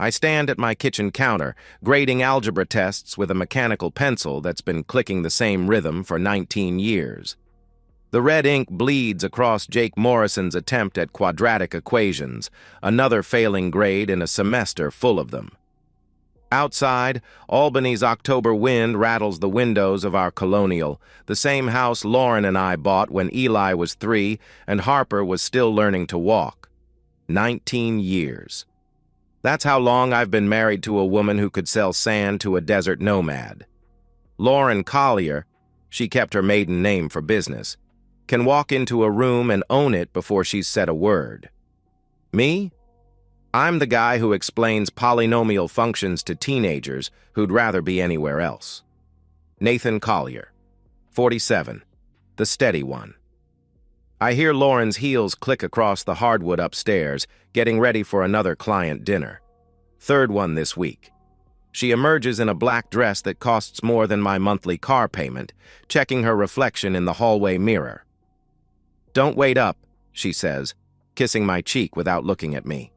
I stand at my kitchen counter, grading algebra tests with a mechanical pencil that's been clicking the same rhythm for 19 years. The red ink bleeds across Jake Morrison's attempt at quadratic equations, another failing grade in a semester full of them. Outside, Albany's October wind rattles the windows of our colonial, the same house Lauren and I bought when Eli was 3 and Harper was still learning to walk. 19 years. That's how long I've been married to a woman who could sell sand to a desert nomad. Lauren Collier, she kept her maiden name for business, can walk into a room and own it before she's said a word. Me? I'm the guy who explains polynomial functions to teenagers who'd rather be anywhere else. Nathan Collier, 47, the steady one. I hear Lauren's heels click across the hardwood upstairs, getting ready for another client dinner. Third one this week. She emerges in a black dress that costs more than my monthly car payment, checking her reflection in the hallway mirror. "Don't wait up," she says, kissing my cheek without looking at me.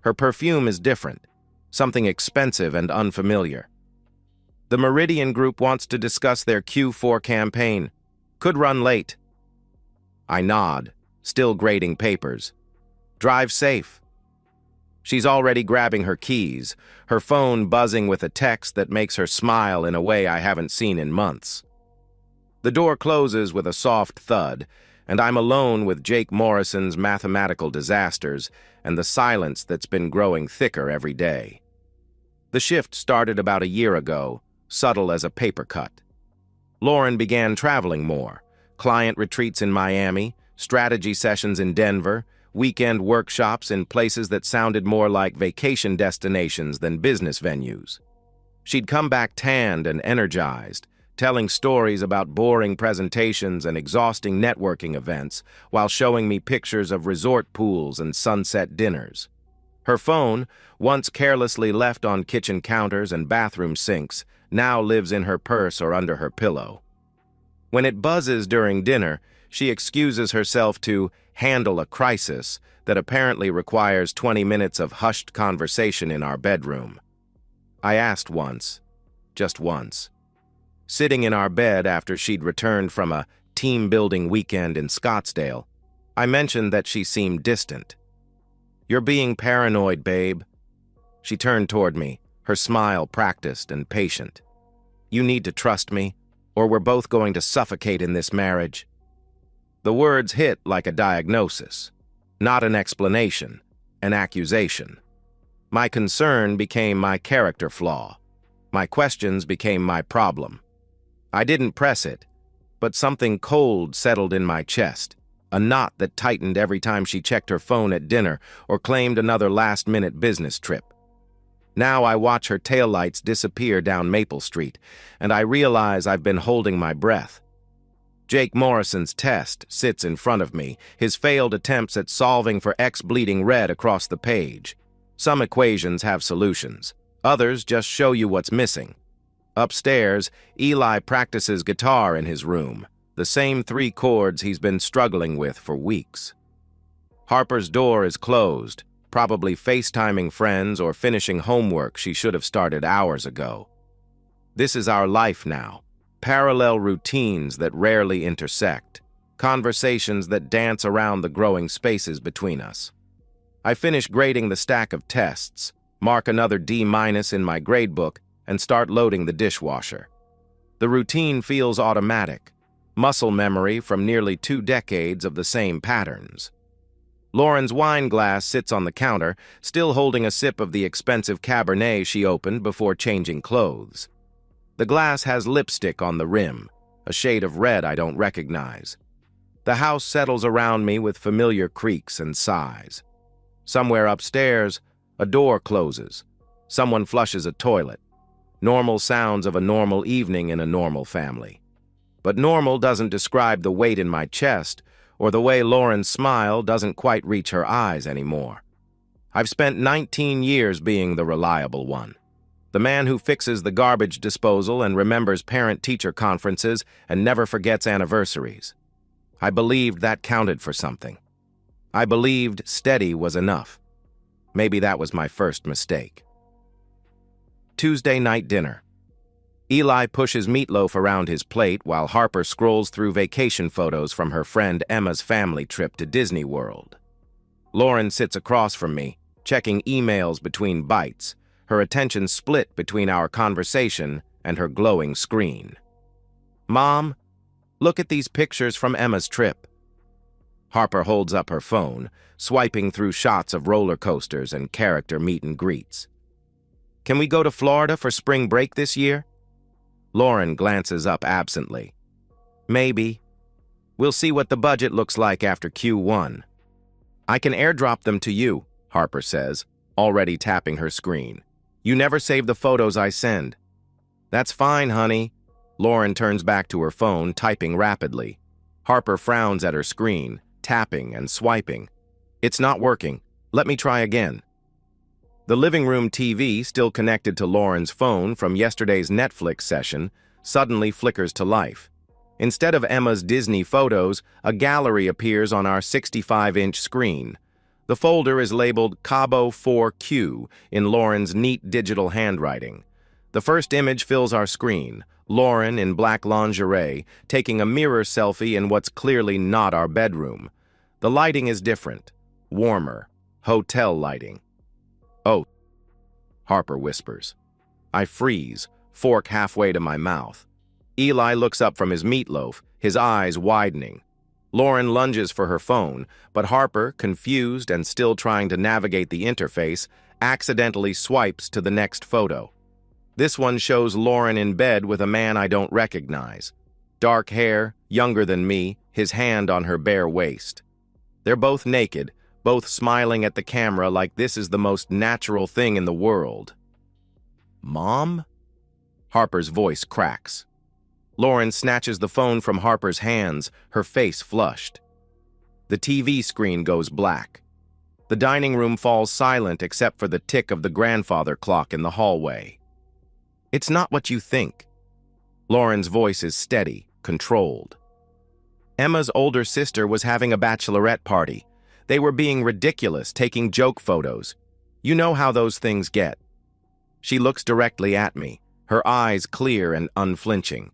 Her perfume is different, something expensive and unfamiliar. The Meridian Group wants to discuss their Q4 campaign. Could run late. I nod, still grading papers. Drive safe. She's already grabbing her keys, her phone buzzing with a text that makes her smile in a way I haven't seen in months. The door closes with a soft thud, and I'm alone with Jake Morrison's mathematical disasters and the silence that's been growing thicker every day. The shift started about a year ago, subtle as a paper cut. Lauren began traveling more, client retreats in Miami, strategy sessions in Denver, weekend workshops in places that sounded more like vacation destinations than business venues. She'd come back tanned and energized, telling stories about boring presentations and exhausting networking events while showing me pictures of resort pools and sunset dinners. Her phone, once carelessly left on kitchen counters and bathroom sinks, now lives in her purse or under her pillow. When it buzzes during dinner, she excuses herself to handle a crisis that apparently requires 20 minutes of hushed conversation in our bedroom. I asked once, just once. Sitting in our bed after she'd returned from a team-building weekend in Scottsdale, I mentioned that she seemed distant. "You're being paranoid, babe." She turned toward me, her smile practiced and patient. "You need to trust me, or we're both going to suffocate in this marriage." The words hit like a diagnosis, not an explanation, an accusation. My concern became my character flaw. My questions became my problem. I didn't press it, but something cold settled in my chest, a knot that tightened every time she checked her phone at dinner or claimed another last-minute business trip. Now I watch her taillights disappear down Maple Street, and I realize I've been holding my breath. Jake Morrison's test sits in front of me, his failed attempts at solving for X bleeding red across the page. Some equations have solutions. Others just show you what's missing. Upstairs, Eli practices guitar in his room, the same 3 chords he's been struggling with for weeks. Harper's door is closed, probably FaceTiming friends or finishing homework she should have started hours ago. This is our life now, parallel routines that rarely intersect, conversations that dance around the growing spaces between us. I finish grading the stack of tests, mark another D- in my gradebook, and start loading the dishwasher. The routine feels automatic, muscle memory from nearly 2 decades of the same patterns. Lauren's wine glass sits on the counter, still holding a sip of the expensive Cabernet she opened before changing clothes. The glass has lipstick on the rim, a shade of red I don't recognize. The house settles around me with familiar creaks and sighs. Somewhere upstairs, a door closes. Someone flushes a toilet. Normal sounds of a normal evening in a normal family. But normal doesn't describe the weight in my chest or the way Lauren's smile doesn't quite reach her eyes anymore. I've spent 19 years being the reliable one. The man who fixes the garbage disposal and remembers parent-teacher conferences and never forgets anniversaries. I believed that counted for something. I believed steady was enough. Maybe that was my first mistake. Tuesday night dinner. Eli pushes meatloaf around his plate while Harper scrolls through vacation photos from her friend Emma's family trip to Disney World. Lauren sits across from me, checking emails between bites, her attention split between our conversation and her glowing screen. "Mom, look at these pictures from Emma's trip." Harper holds up her phone, swiping through shots of roller coasters and character meet and greets. "Can we go to Florida for spring break this year?" Lauren glances up absently. "Maybe. We'll see what the budget looks like after Q1. "I can airdrop them to you," Harper says, already tapping her screen. "You never save the photos I send." "That's fine, honey." Lauren turns back to her phone, typing rapidly. Harper frowns at her screen, tapping and swiping. "It's not working. Let me try again." The living room TV, still connected to Lauren's phone from yesterday's Netflix session, suddenly flickers to life. Instead of Emma's Disney photos, a gallery appears on our 65-inch screen. The folder is labeled Cabo 4Q in Lauren's neat digital handwriting. The first image fills our screen, Lauren in black lingerie, taking a mirror selfie in what's clearly not our bedroom. The lighting is different, warmer, hotel lighting. "Oh," Harper whispers. I freeze, fork halfway to my mouth. Eli looks up from his meatloaf, his eyes widening. Lauren lunges for her phone, but Harper, confused and still trying to navigate the interface, accidentally swipes to the next photo. This one shows Lauren in bed with a man I don't recognize. Dark hair, younger than me, his hand on her bare waist. They're both naked, both smiling at the camera like this is the most natural thing in the world. "Mom?" Harper's voice cracks. Lauren snatches the phone from Harper's hands, her face flushed. The TV screen goes black. The dining room falls silent except for the tick of the grandfather clock in the hallway. "It's not what you think." Lauren's voice is steady, controlled. "Emma's older sister was having a bachelorette party. They were being ridiculous, taking joke photos. You know how those things get." She looks directly at me, her eyes clear and unflinching.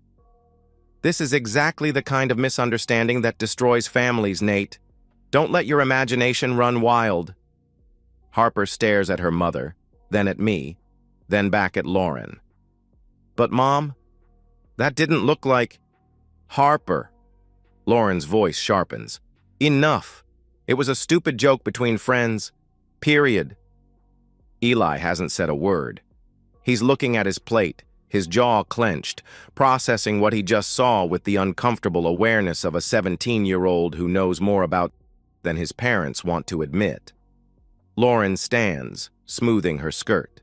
"This is exactly the kind of misunderstanding that destroys families, Nate. Don't let your imagination run wild." Harper stares at her mother, then at me, then back at Lauren. "But Mom, that didn't look like—" "Harper." Lauren's voice sharpens. "Enough. It was a stupid joke between friends. Period." Eli hasn't said a word. He's looking at his plate, his jaw clenched, processing what he just saw with the uncomfortable awareness of a 17-year-old who knows more about than his parents want to admit. Lauren stands, smoothing her skirt.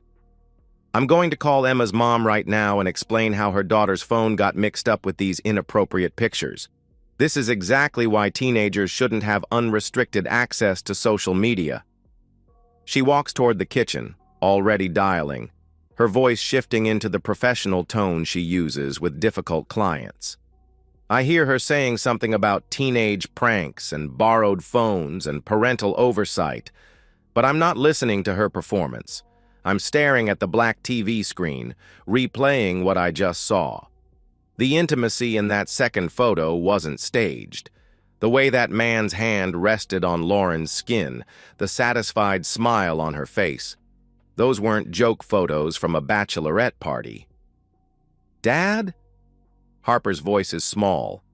"I'm going to call Emma's mom right now and explain how her daughter's phone got mixed up with these inappropriate pictures. This is exactly why teenagers shouldn't have unrestricted access to social media." She walks toward the kitchen, already dialing, her voice shifting into the professional tone she uses with difficult clients. I hear her saying something about teenage pranks and borrowed phones and parental oversight, but I'm not listening to her performance. I'm staring at the black TV screen, replaying what I just saw. The intimacy in that second photo wasn't staged. The way that man's hand rested on Lauren's skin, the satisfied smile on her face. Those weren't joke photos from a bachelorette party. "Dad?" Harper's voice is small.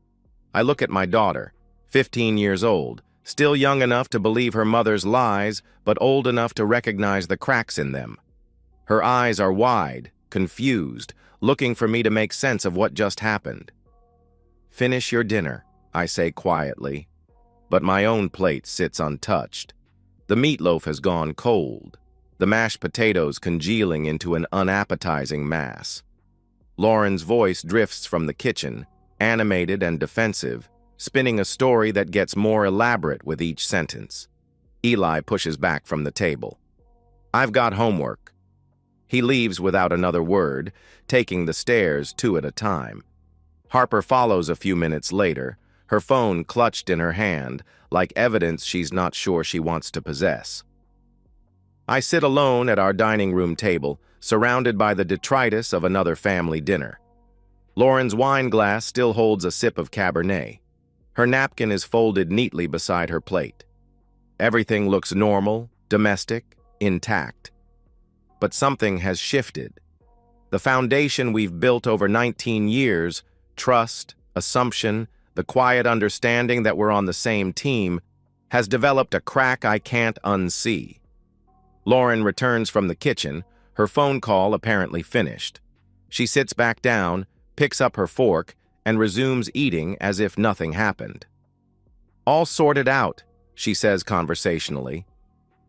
I look at my daughter, 15 years old, still young enough to believe her mother's lies, but old enough to recognize the cracks in them. Her eyes are wide, confused, looking for me to make sense of what just happened. "Finish your dinner," I say quietly, but my own plate sits untouched. The meatloaf has gone cold, the mashed potatoes congealing into an unappetizing mass. Lauren's voice drifts from the kitchen, animated and defensive, spinning a story that gets more elaborate with each sentence. Eli pushes back from the table. "I've got homework." He leaves without another word, taking the stairs 2 at a time. Harper follows a few minutes later, her phone clutched in her hand, like evidence she's not sure she wants to possess. I sit alone at our dining room table, surrounded by the detritus of another family dinner. Lauren's wine glass still holds a sip of Cabernet. Her napkin is folded neatly beside her plate. Everything looks normal, domestic, intact. But something has shifted. The foundation we've built over 19 years, trust, assumption, the quiet understanding that we're on the same team, has developed a crack I can't unsee. Lauren returns from the kitchen, her phone call apparently finished. She sits back down, picks up her fork, and resumes eating as if nothing happened. "All sorted out," she says conversationally.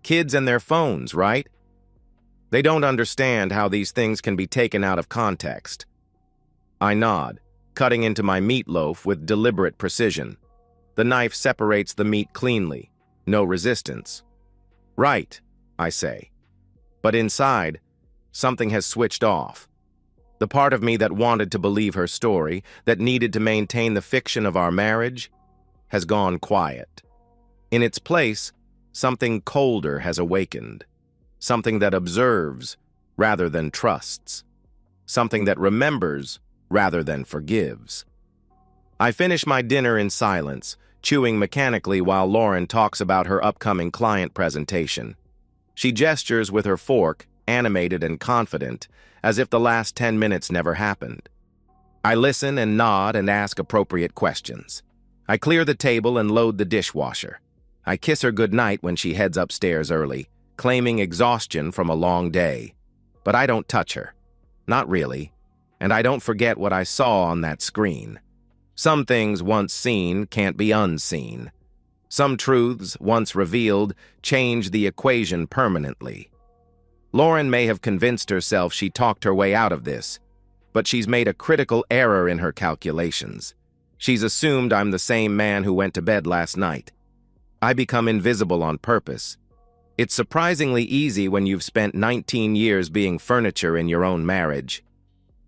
"Kids and their phones, right?" They don't understand how these things can be taken out of context. I nod, cutting into my meatloaf with deliberate precision. The knife separates the meat cleanly, no resistance. "Right," I say. But inside, something has switched off. The part of me that wanted to believe her story, that needed to maintain the fiction of our marriage, has gone quiet. In its place, something colder has awakened. Something that observes rather than trusts. Something that remembers rather than forgives. I finish my dinner in silence, chewing mechanically while Lauren talks about her upcoming client presentation. She gestures with her fork, animated and confident, as if the last 10 minutes never happened. I listen and nod and ask appropriate questions. I clear the table and load the dishwasher. I kiss her goodnight when she heads upstairs early, claiming exhaustion from a long day. But I don't touch her. Not really. And I don't forget what I saw on that screen. Some things once seen can't be unseen. Some truths, once revealed, change the equation permanently. Lauren may have convinced herself she talked her way out of this, but she's made a critical error in her calculations. She's assumed I'm the same man who went to bed last night. I become invisible on purpose. It's surprisingly easy when you've spent 19 years being furniture in your own marriage.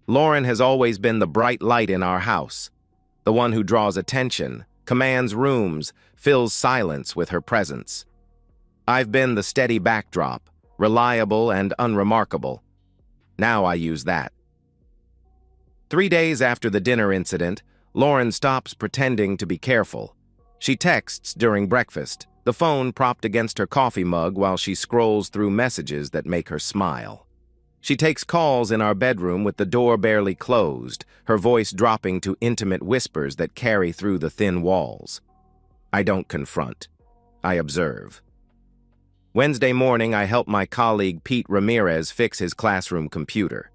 Lauren has always been the bright light in our house, the one who draws attention, commands rooms, fills silence with her presence. I've been the steady backdrop, reliable and unremarkable. Now I use that. 3 days after the dinner incident, Lauren stops pretending to be careful. She texts during breakfast, the phone propped against her coffee mug while she scrolls through messages that make her smile. She takes calls in our bedroom with the door barely closed, her voice dropping to intimate whispers that carry through the thin walls. I don't confront. I observe. Wednesday morning, I help my colleague Pete Ramirez fix his classroom computer.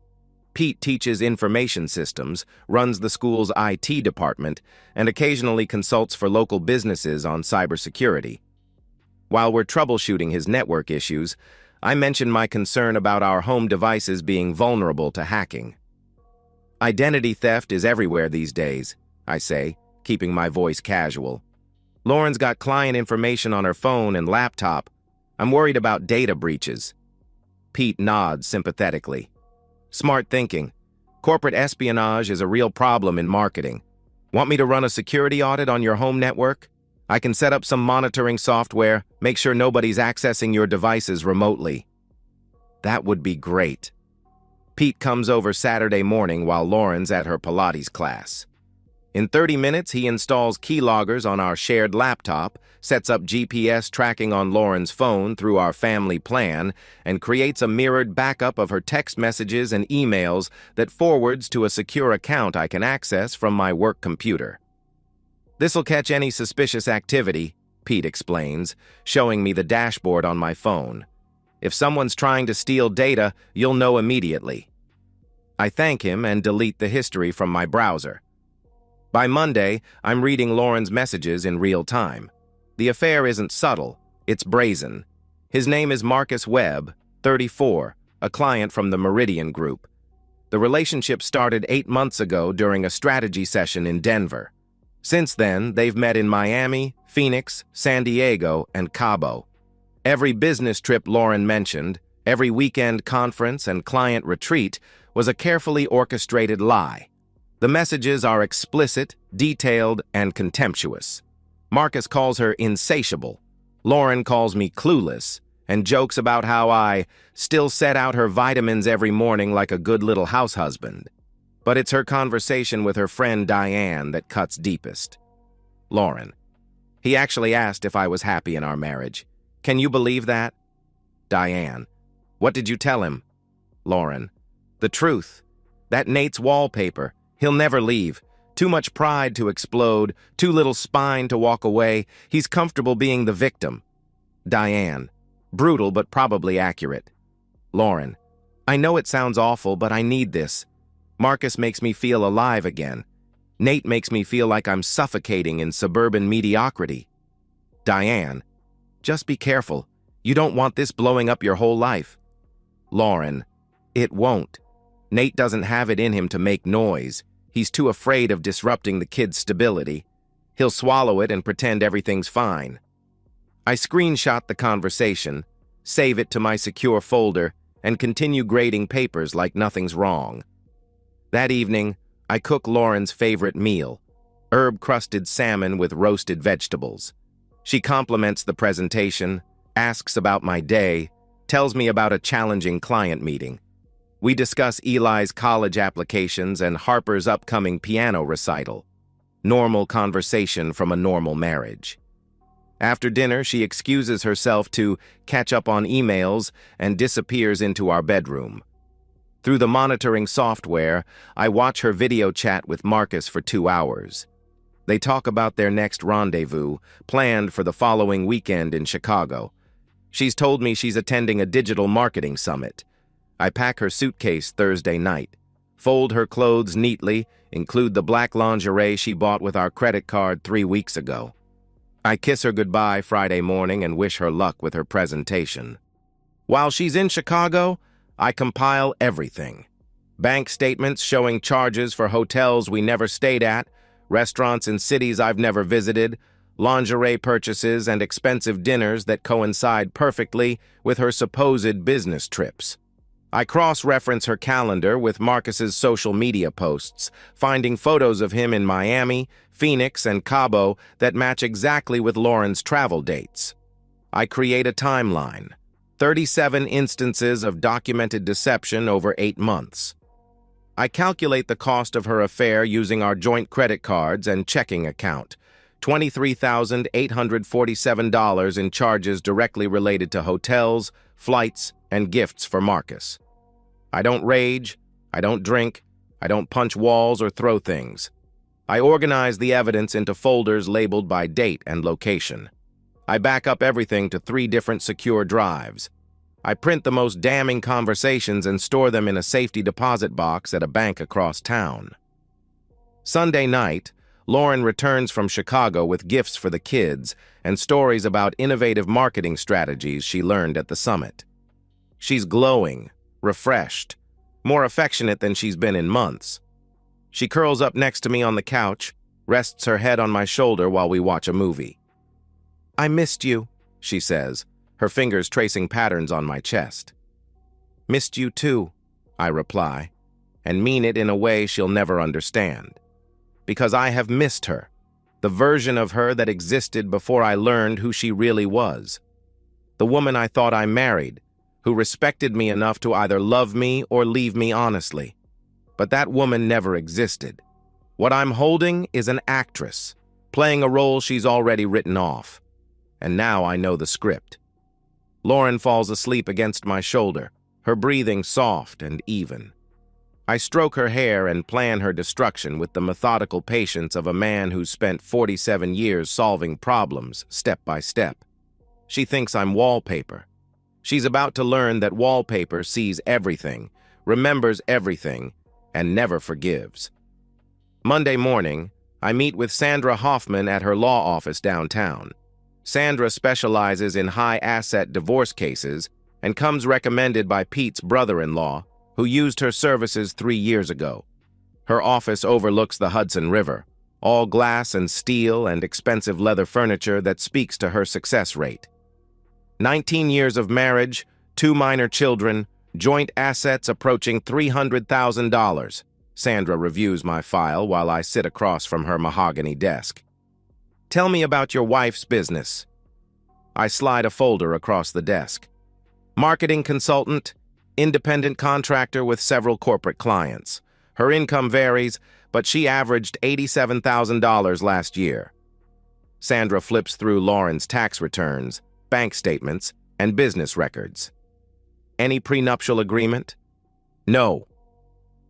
Pete teaches information systems, runs the school's IT department, and occasionally consults for local businesses on cybersecurity. While we're troubleshooting his network issues, I mention my concern about our home devices being vulnerable to hacking. Identity theft is everywhere these days, I say, keeping my voice casual. Lauren's got client information on her phone and laptop. I'm worried about data breaches. Pete nods sympathetically. Smart thinking. Corporate espionage is a real problem in marketing. Want me to run a security audit on your home network? I can set up some monitoring software, make sure nobody's accessing your devices remotely. That would be great. Pete comes over Saturday morning while Lauren's at her Pilates class. In 30 minutes, he installs keyloggers on our shared laptop, sets up GPS tracking on Lauren's phone through our family plan, and creates a mirrored backup of her text messages and emails that forwards to a secure account I can access from my work computer. This'll catch any suspicious activity, Pete explains, showing me the dashboard on my phone. If someone's trying to steal data, you'll know immediately. I thank him and delete the history from my browser. By Monday, I'm reading Lauren's messages in real time. The affair isn't subtle, it's brazen. His name is Marcus Webb, 34, a client from the Meridian Group. The relationship started 8 months ago during a strategy session in Denver. Since then, they've met in Miami, Phoenix, San Diego, and Cabo. Every business trip Lauren mentioned, every weekend conference and client retreat was a carefully orchestrated lie. The messages are explicit, detailed, and contemptuous. Marcus calls her insatiable. Lauren calls me clueless, and jokes about how I still set out her vitamins every morning like a good little house husband. But it's her conversation with her friend Diane that cuts deepest. Lauren. He actually asked if I was happy in our marriage. Can you believe that? Diane. What did you tell him? Lauren. The truth. That Nate's wallpaper. He'll never leave. Too much pride to explode, too little spine to walk away. He's comfortable being the victim. Diane. Brutal but probably accurate. Lauren. I know it sounds awful, but I need this. Marcus makes me feel alive again. Nate makes me feel like I'm suffocating in suburban mediocrity. Diane. Just be careful. You don't want this blowing up your whole life. Lauren. It won't. Nate doesn't have it in him to make noise. He's too afraid of disrupting the kid's stability. He'll swallow it and pretend everything's fine. I screenshot the conversation, save it to my secure folder, and continue grading papers like nothing's wrong. That evening, I cook Lauren's favorite meal, herb-crusted salmon with roasted vegetables. She compliments the presentation, asks about my day, tells me about a challenging client meeting. We discuss Eli's college applications and Harper's upcoming piano recital. Normal conversation from a normal marriage. After dinner, she excuses herself to catch up on emails and disappears into our bedroom. Through the monitoring software, I watch her video chat with Marcus for 2 hours. They talk about their next rendezvous, planned for the following weekend in Chicago. She's told me she's attending a digital marketing summit. I pack her suitcase Thursday night, fold her clothes neatly, include the black lingerie she bought with our credit card 3 weeks ago. I kiss her goodbye Friday morning and wish her luck with her presentation. While she's in Chicago, I compile everything. Bank statements showing charges for hotels we never stayed at, restaurants in cities I've never visited, lingerie purchases and expensive dinners that coincide perfectly with her supposed business trips. I cross-reference her calendar with Marcus's social media posts, finding photos of him in Miami, Phoenix, and Cabo that match exactly with Lauren's travel dates. I create a timeline, 37 instances of documented deception over 8 months. I calculate the cost of her affair using our joint credit cards and checking account, $23,847 in charges directly related to hotels, flights, and gifts for Marcus. I don't rage, I don't drink, I don't punch walls or throw things. I organize the evidence into folders labeled by date and location. I back up everything to 3 different secure drives. I print the most damning conversations and store them in a safety deposit box at a bank across town. Sunday night, Lauren returns from Chicago with gifts for the kids and stories about innovative marketing strategies she learned at the summit. She's glowing, refreshed, more affectionate than she's been in months. She curls up next to me on the couch, rests her head on my shoulder while we watch a movie. I missed you, she says, her fingers tracing patterns on my chest. Missed you too, I reply, and mean it in a way she'll never understand. Because I have missed her, the version of her that existed before I learned who she really was. The woman I thought I married, who respected me enough to either love me or leave me honestly. But that woman never existed. What I'm holding is an actress, playing a role she's already written off. And now I know the script. Lauren falls asleep against my shoulder, her breathing soft and even. I stroke her hair and plan her destruction with the methodical patience of a man who's spent 47 years solving problems step by step. She thinks I'm wallpaper. She's about to learn that wallpaper sees everything, remembers everything, and never forgives. Monday morning, I meet with Sandra Hoffman at her law office downtown. Sandra specializes in high-asset divorce cases and comes recommended by Pete's brother-in-law, who used her services 3 years ago. Her office overlooks the Hudson River, all glass and steel and expensive leather furniture that speaks to her success rate. 19 years of marriage, 2 minor children, joint assets approaching $300,000. Sandra reviews my file while I sit across from her mahogany desk. Tell me about your wife's business. I slide a folder across the desk. Marketing consultant, independent contractor with several corporate clients. Her income varies, but she averaged $87,000 last year. Sandra flips through Lauren's tax returns, bank statements, and business records. Any prenuptial agreement? No.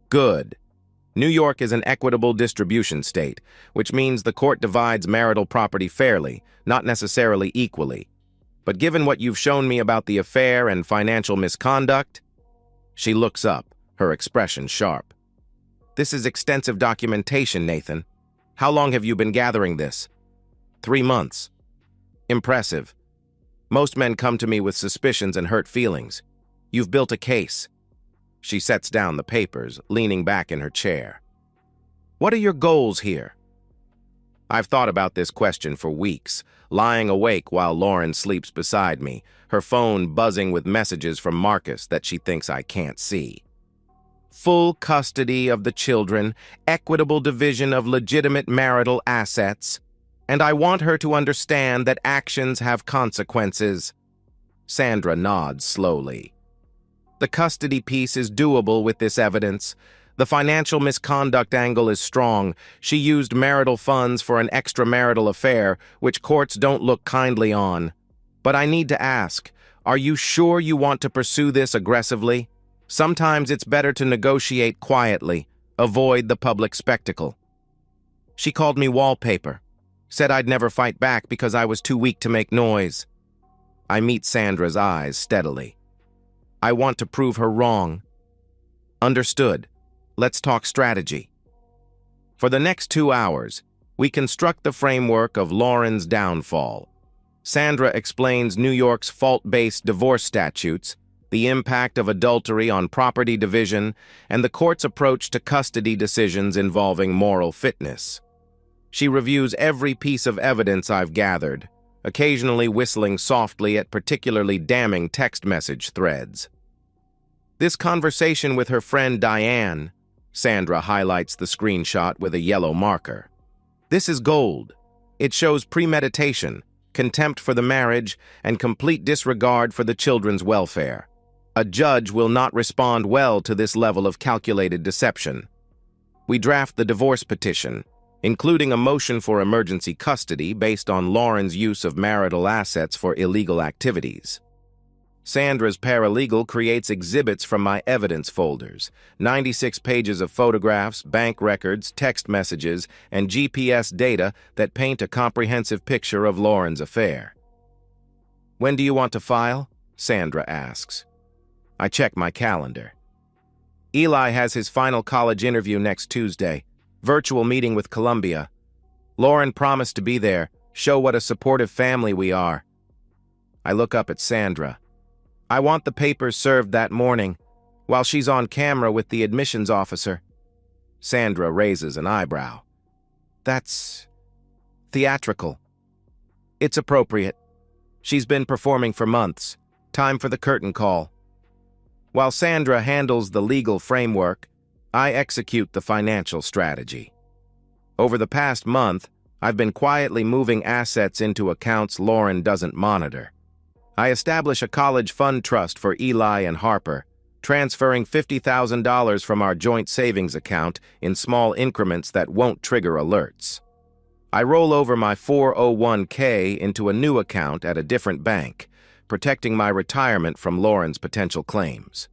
Good. New York is an equitable distribution state, which means the court divides marital property fairly, not necessarily equally. But given what you've shown me about the affair and financial misconduct, she looks up, her expression sharp. This is extensive documentation, Nathan. How long have you been gathering this? 3 months. Impressive. Most men come to me with suspicions and hurt feelings. You've built a case. She sets down the papers, leaning back in her chair. What are your goals here? I've thought about this question for weeks, lying awake while Lauren sleeps beside me, her phone buzzing with messages from Marcus that she thinks I can't see. Full custody of the children, equitable division of legitimate marital assets, and I want her to understand that actions have consequences. Sandra nods slowly. The custody piece is doable with this evidence. The financial misconduct angle is strong. She used marital funds for an extramarital affair, which courts don't look kindly on. But I need to ask, are you sure you want to pursue this aggressively? Sometimes it's better to negotiate quietly, avoid the public spectacle. She called me wallpaper. Said I'd never fight back because I was too weak to make noise. I meet Sandra's eyes steadily. I want to prove her wrong. Understood. Let's talk strategy. For the next 2 hours, we construct the framework of Lauren's downfall. Sandra explains New York's fault-based divorce statutes, the impact of adultery on property division, and the court's approach to custody decisions involving moral fitness. She reviews every piece of evidence I've gathered, occasionally whistling softly at particularly damning text message threads. This conversation with her friend Diane, Sandra highlights the screenshot with a yellow marker. This is gold. It shows premeditation, contempt for the marriage, and complete disregard for the children's welfare. A judge will not respond well to this level of calculated deception. We draft the divorce petition, including a motion for emergency custody based on Lauren's use of marital assets for illegal activities. Sandra's paralegal creates exhibits from my evidence folders, 96 pages of photographs, bank records, text messages, and GPS data that paint a comprehensive picture of Lauren's affair. When do you want to file? Sandra asks. I check my calendar. Eli has his final college interview next Tuesday. Virtual meeting with Columbia. Lauren promised to be there, show what a supportive family we are. I look up at Sandra. I want the papers served that morning, while she's on camera with the admissions officer. Sandra raises an eyebrow. That's theatrical. It's appropriate. She's been performing for months. Time for the curtain call. While Sandra handles the legal framework, I execute the financial strategy. Over the past month, I've been quietly moving assets into accounts Lauren doesn't monitor. I establish a college fund trust for Eli and Harper, transferring $50,000 from our joint savings account in small increments that won't trigger alerts. I roll over my 401k into a new account at a different bank, protecting my retirement from Lauren's potential claims.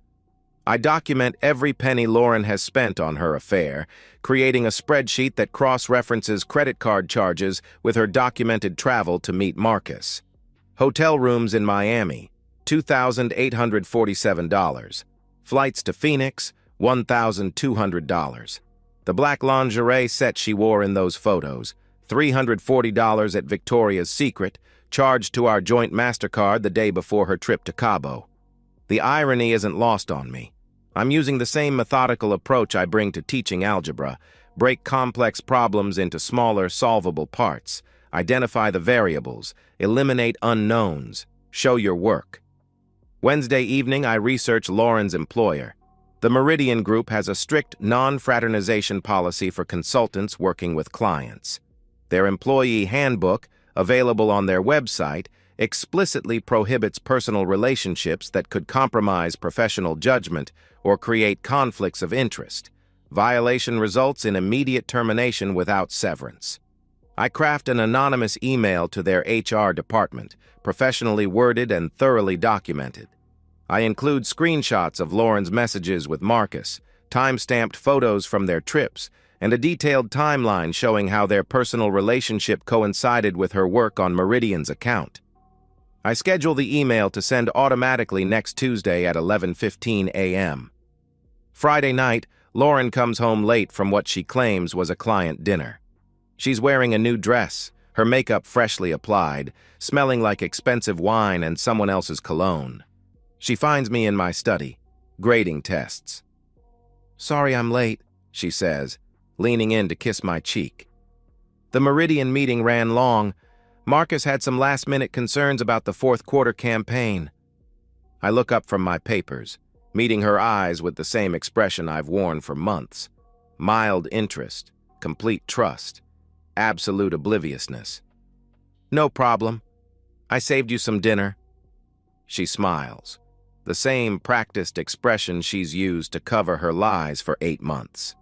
I document every penny Lauren has spent on her affair, creating a spreadsheet that cross-references credit card charges with her documented travel to meet Marcus. Hotel rooms in Miami, $2,847. Flights to Phoenix, $1,200. The black lingerie set she wore in those photos, $340 at Victoria's Secret, charged to our joint MasterCard the day before her trip to Cabo. The irony isn't lost on me. I'm using the same methodical approach I bring to teaching algebra, break complex problems into smaller, solvable parts, identify the variables, eliminate unknowns, show your work. Wednesday evening, I research Lauren's employer. The Meridian Group has a strict non-fraternization policy for consultants working with clients. Their employee handbook, available on their website, explicitly prohibits personal relationships that could compromise professional judgment or create conflicts of interest. Violation results in immediate termination without severance. I craft an anonymous email to their HR department, professionally worded and thoroughly documented. I include screenshots of Lauren's messages with Marcus, time-stamped photos from their trips, and a detailed timeline showing how their personal relationship coincided with her work on Meridian's account. I schedule the email to send automatically next Tuesday at 11:15 a.m. Friday night, Lauren comes home late from what she claims was a client dinner. She's wearing a new dress, her makeup freshly applied, smelling like expensive wine and someone else's cologne. She finds me in my study, grading tests. "Sorry I'm late," she says, leaning in to kiss my cheek. "The Meridian meeting ran long. Marcus had some last-minute concerns about the fourth quarter campaign." I look up from my papers, meeting her eyes with the same expression I've worn for months. Mild interest, complete trust, absolute obliviousness. "No problem. I saved you some dinner." She smiles, the same practiced expression she's used to cover her lies for 8 months.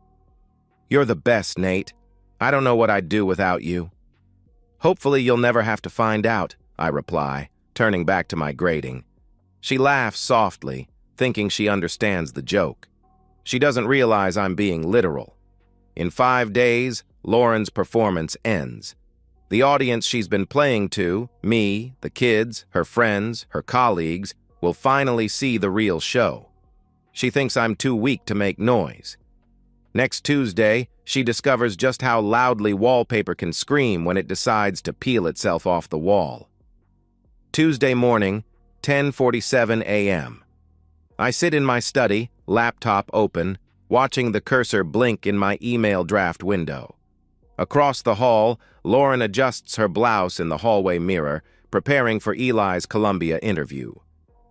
"You're the best, Nate. I don't know what I'd do without you." "Hopefully you'll never have to find out," I reply, turning back to my grading. She laughs softly, thinking she understands the joke. She doesn't realize I'm being literal. In 5 days, Lauren's performance ends. The audience she's been playing to, me, the kids, her friends, her colleagues, will finally see the real show. She thinks I'm too weak to make noise. Next Tuesday, she discovers just how loudly wallpaper can scream when it decides to peel itself off the wall. Tuesday morning, 10:47 a.m. I sit in my study, laptop open, watching the cursor blink in my email draft window. Across the hall, Lauren adjusts her blouse in the hallway mirror, preparing for Eli's Columbia interview.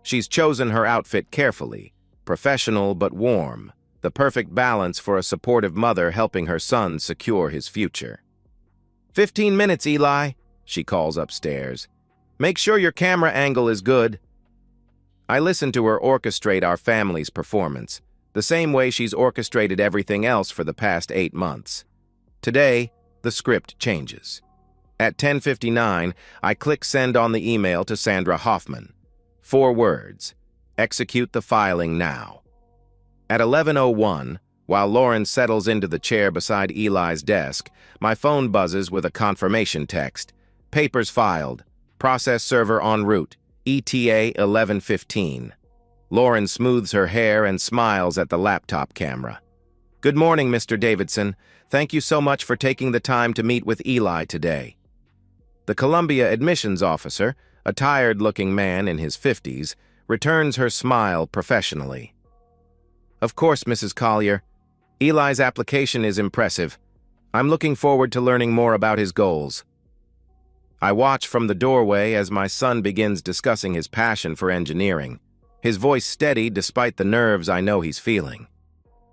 She's chosen her outfit carefully, professional but warm, the perfect balance for a supportive mother helping her son secure his future. "15 minutes, Eli," she calls upstairs. "Make sure your camera angle is good." I listen to her orchestrate our family's performance, the same way she's orchestrated everything else for the past 8 months. Today, the script changes. At 10:59, I click send on the email to Sandra Hoffman. 4 words: execute the filing now. At 11:01, while Lauren settles into the chair beside Eli's desk, my phone buzzes with a confirmation text. "Papers filed. Process server en route. ETA 11:15. Lauren smooths her hair and smiles at the laptop camera. "Good morning, Mr. Davidson. Thank you so much for taking the time to meet with Eli today." The Columbia admissions officer, a tired-looking man in his 50s, returns her smile professionally. "Of course, Mrs. Collier. Eli's application is impressive. I'm looking forward to learning more about his goals." I watch from the doorway as my son begins discussing his passion for engineering, his voice steady despite the nerves I know he's feeling.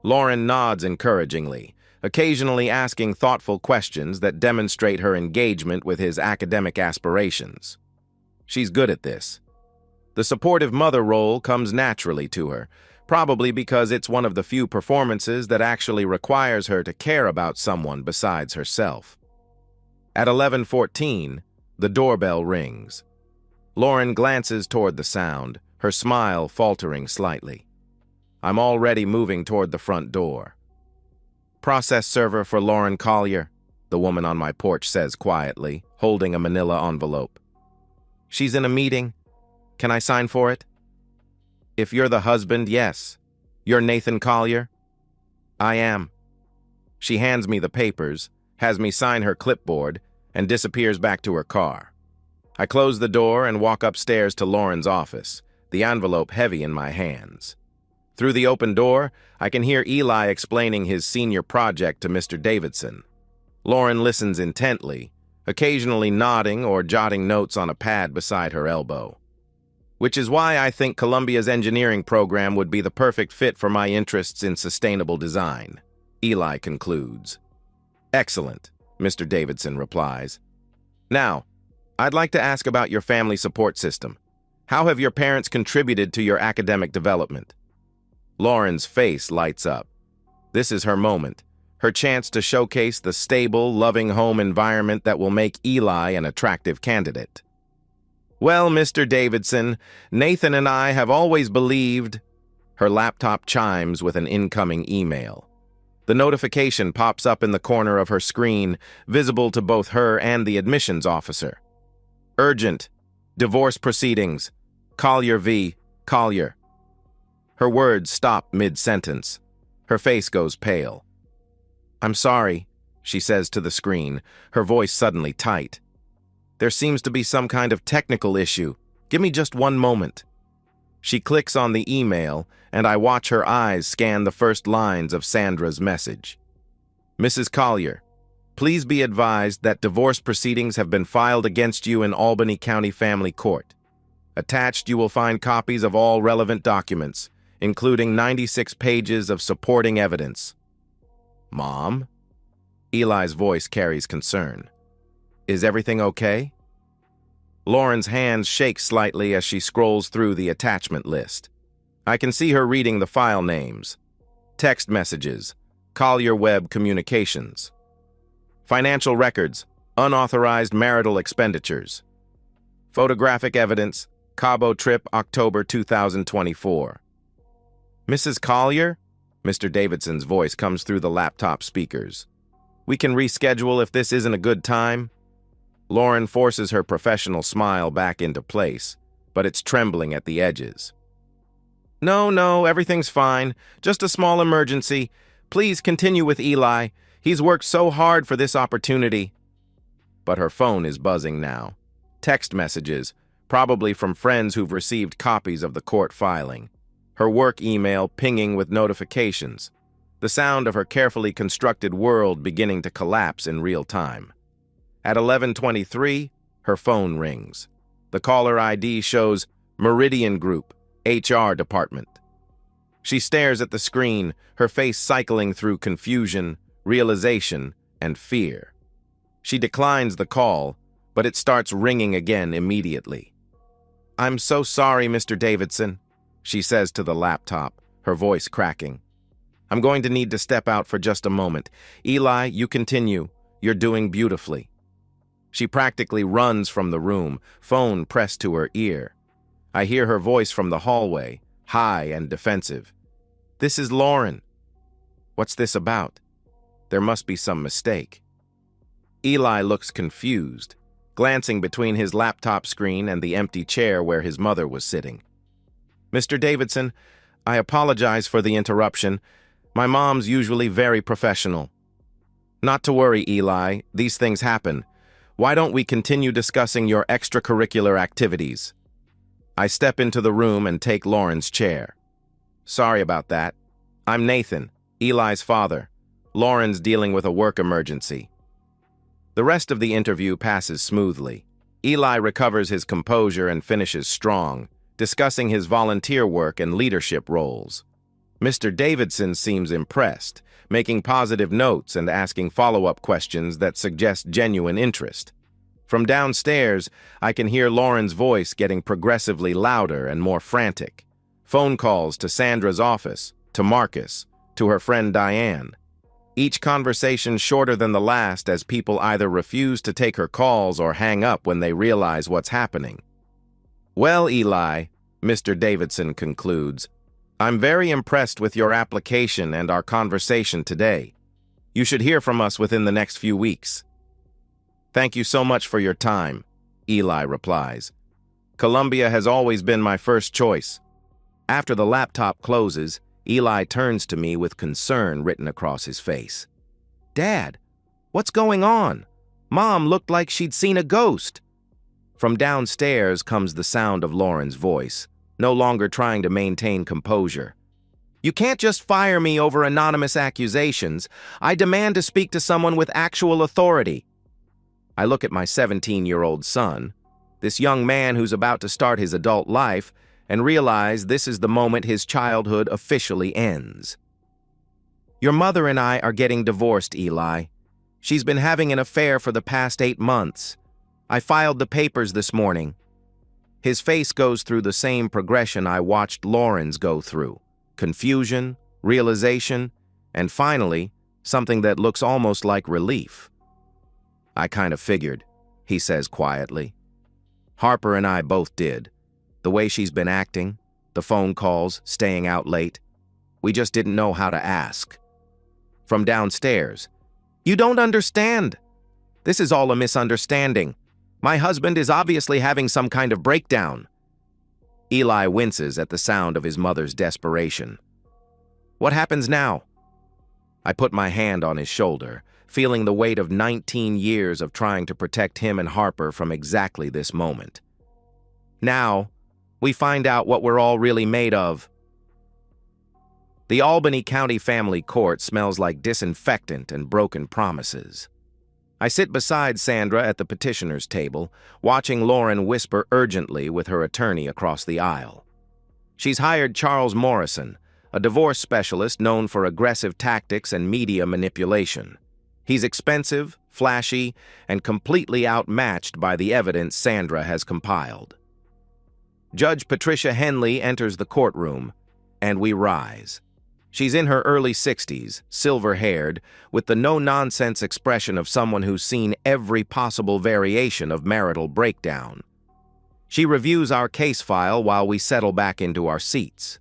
Lauren nods encouragingly, occasionally asking thoughtful questions that demonstrate her engagement with his academic aspirations. She's good at this. The supportive mother role comes naturally to her, probably because it's one of the few performances that actually requires her to care about someone besides herself. At 11:14, the doorbell rings. Lauren glances toward the sound, her smile faltering slightly. I'm already moving toward the front door. "Process server for Lauren Collier," the woman on my porch says quietly, holding a manila envelope. "She's in a meeting. Can I sign for it?" "If you're the husband, yes. You're Nathan Collier?" "I am." She hands me the papers, has me sign her clipboard, and disappears back to her car. I close the door and walk upstairs to Lauren's office, the envelope heavy in my hands. Through the open door, I can hear Eli explaining his senior project to Mr. Davidson. Lauren listens intently, occasionally nodding or jotting notes on a pad beside her elbow. Which is why I think Columbia's engineering program would be the perfect fit for my interests in sustainable design, Eli concludes. "Excellent," Mr. Davidson replies. "Now, I'd like to ask about your family support system. How have your parents contributed to your academic development? Lauren's face lights up. This is her moment, her chance to showcase the stable, loving home environment that will make Eli an attractive candidate. Well, Mr. Davidson, Nathan and I have always believed... Her laptop chimes with an incoming email. The notification pops up in the corner of her screen, visible to both her and the admissions officer. Urgent. Divorce proceedings. Collier v. Collier. Her words stop mid-sentence. Her face goes pale. I'm sorry, she says to the screen, her voice suddenly tight. There seems to be some kind of technical issue. Give me just one moment. She clicks on the email, and I watch her eyes scan the first lines of Sandra's message. Mrs. Collier, please be advised that divorce proceedings have been filed against you in Albany County Family Court. Attached, you will find copies of all relevant documents, including 96 pages of supporting evidence. Mom? Eli's voice carries concern. Is everything okay? Lauren's hands shake slightly as she scrolls through the attachment list. I can see her reading the file names. Text messages. Collier Web Communications. Financial records. Unauthorized marital expenditures. Photographic evidence. Cabo trip, October 2024. Mrs. Collier? Mr. Davidson's voice comes through the laptop speakers. We can reschedule if this isn't a good time. Lauren forces her professional smile back into place, but it's trembling at the edges. No, everything's fine. Just a small emergency. Please continue with Eli. He's worked so hard for this opportunity. But her phone is buzzing now. Text messages, probably from friends who've received copies of the court filing. Her work email pinging with notifications. The sound of her carefully constructed world beginning to collapse in real time. At 11:23, her phone rings. The caller ID shows Meridian Group, HR Department. She stares at the screen, her face cycling through confusion, realization, and fear. She declines the call, but it starts ringing again immediately. I'm so sorry, Mr. Davidson, she says to the laptop, her voice cracking. I'm going to need to step out for just a moment. Eli, you continue. You're doing beautifully. She practically runs from the room, phone pressed to her ear. I hear her voice from the hallway, high and defensive. This is Lauren. What's this about? There must be some mistake. Eli looks confused, glancing between his laptop screen and the empty chair where his mother was sitting. Mr. Davidson, I apologize for the interruption. My mom's usually very professional. Not to worry, Eli. These things happen. Why don't we continue discussing your extracurricular activities? I step into the room and take Lauren's chair. Sorry about that. I'm Nathan, Eli's father. Lauren's dealing with a work emergency. The rest of the interview passes smoothly. Eli recovers his composure and finishes strong, discussing his volunteer work and leadership roles. Mr. Davidson seems impressed, making positive notes and asking follow-up questions that suggest genuine interest. From downstairs, I can hear Lauren's voice getting progressively louder and more frantic. Phone calls to Sandra's office, to Marcus, to her friend Diane. Each conversation shorter than the last as people either refuse to take her calls or hang up when they realize what's happening. Well, Eli, Mr. Davidson concludes, I'm very impressed with your application and our conversation today. You should hear from us within the next few weeks. Thank you so much for your time, Eli replies. Columbia has always been my first choice. After the laptop closes, Eli turns to me with concern written across his face. Dad, what's going on? Mom looked like she'd seen a ghost. From downstairs comes the sound of Lauren's voice, no longer trying to maintain composure. You can't just fire me over anonymous accusations. I demand to speak to someone with actual authority. I look at my 17-year-old son, this young man who's about to start his adult life, and realize this is the moment his childhood officially ends. Your mother and I are getting divorced, Eli. She's been having an affair for the past 8 months. I filed the papers this morning. His face goes through the same progression I watched Lauren's go through. Confusion, realization, and finally, something that looks almost like relief. I kind of figured, he says quietly. Harper and I both did. The way she's been acting, the phone calls, staying out late. We just didn't know how to ask. From downstairs, "You don't understand. This is all a misunderstanding. My husband is obviously having some kind of breakdown." Eli winces at the sound of his mother's desperation. "What happens now?" I put my hand on his shoulder, feeling the weight of 19 years of trying to protect him and Harper from exactly this moment. "Now, we find out what we're all really made of." The Albany County Family Court smells like disinfectant and broken promises. I sit beside Sandra at the petitioner's table, watching Lauren whisper urgently with her attorney across the aisle. She's hired Charles Morrison, a divorce specialist known for aggressive tactics and media manipulation. He's expensive, flashy, and completely outmatched by the evidence Sandra has compiled. Judge Patricia Henley enters the courtroom, and we rise. She's in her early 60s, silver-haired, with the no-nonsense expression of someone who's seen every possible variation of marital breakdown. She reviews our case file while we settle back into our seats.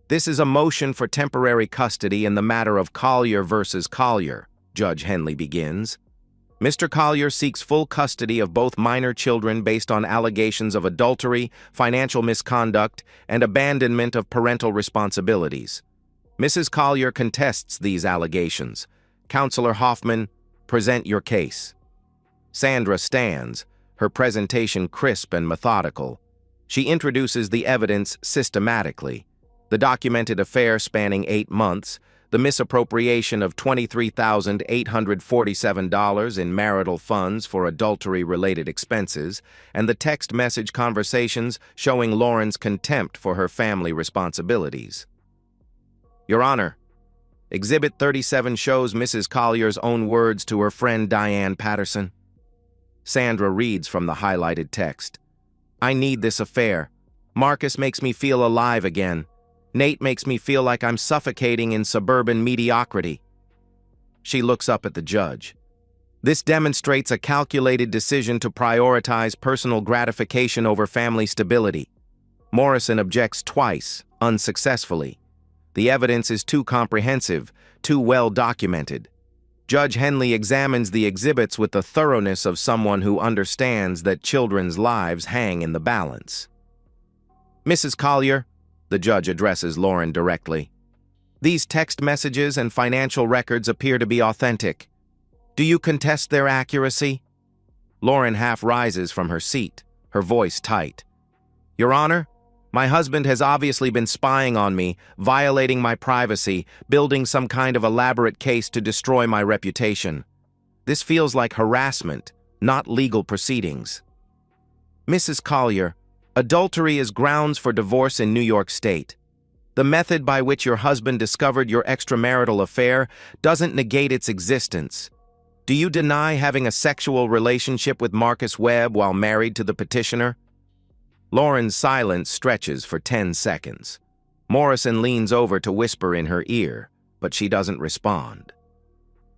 "This is a motion for temporary custody in the matter of Collier versus Collier," Judge Henley begins. "Mr. Collier seeks full custody of both minor children based on allegations of adultery, financial misconduct, and abandonment of parental responsibilities. Mrs. Collier contests these allegations. Counselor Hoffman, present your case." Sandra stands, her presentation crisp and methodical. She introduces the evidence systematically. The documented affair spanning 8 months, the misappropriation of $23,847 in marital funds for adultery-related expenses, and the text message conversations showing Lauren's contempt for her family responsibilities. "Your Honor, Exhibit 37 shows Mrs. Collier's own words to her friend Diane Patterson." Sandra reads from the highlighted text. "I need this affair. Marcus makes me feel alive again. Nate makes me feel like I'm suffocating in suburban mediocrity." She looks up at the judge. "This demonstrates a calculated decision to prioritize personal gratification over family stability." Morrison objects twice, unsuccessfully. The evidence is too comprehensive, too well documented. Judge Henley examines the exhibits with the thoroughness of someone who understands that children's lives hang in the balance. "Mrs. Collier," the judge addresses Lauren directly, "these text messages and financial records appear to be authentic. Do you contest their accuracy?" Lauren half rises from her seat, her voice tight. "Your Honor, my husband has obviously been spying on me, violating my privacy, building some kind of elaborate case to destroy my reputation. This feels like harassment, not legal proceedings." "Mrs. Collier, adultery is grounds for divorce in New York State. The method by which your husband discovered your extramarital affair doesn't negate its existence. Do you deny having a sexual relationship with Marcus Webb while married to the petitioner?" Lauren's silence stretches for 10 seconds. Morrison leans over to whisper in her ear, but she doesn't respond.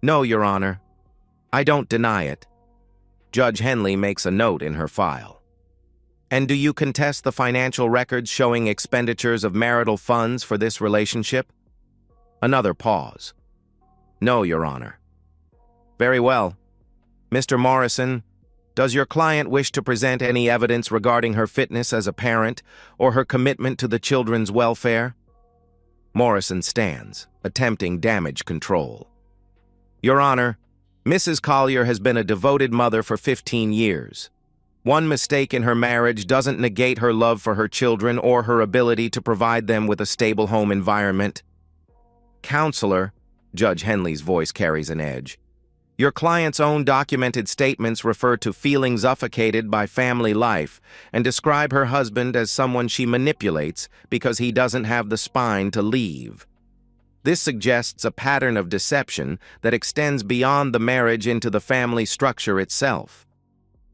"No, Your Honor. I don't deny it." Judge Henley makes a note in her file. "And do you contest the financial records showing expenditures of marital funds for this relationship?" Another pause. "No, Your Honor." "Very well. Mr. Morrison, does your client wish to present any evidence regarding her fitness as a parent or her commitment to the children's welfare?" Morrison stands, attempting damage control. "Your Honor, Mrs. Collier has been a devoted mother for 15 years. One mistake in her marriage doesn't negate her love for her children or her ability to provide them with a stable home environment." "Counselor," Judge Henley's voice carries an edge, "your client's own documented statements refer to feeling suffocated by family life and describe her husband as someone she manipulates because he doesn't have the spine to leave. This suggests a pattern of deception that extends beyond the marriage into the family structure itself."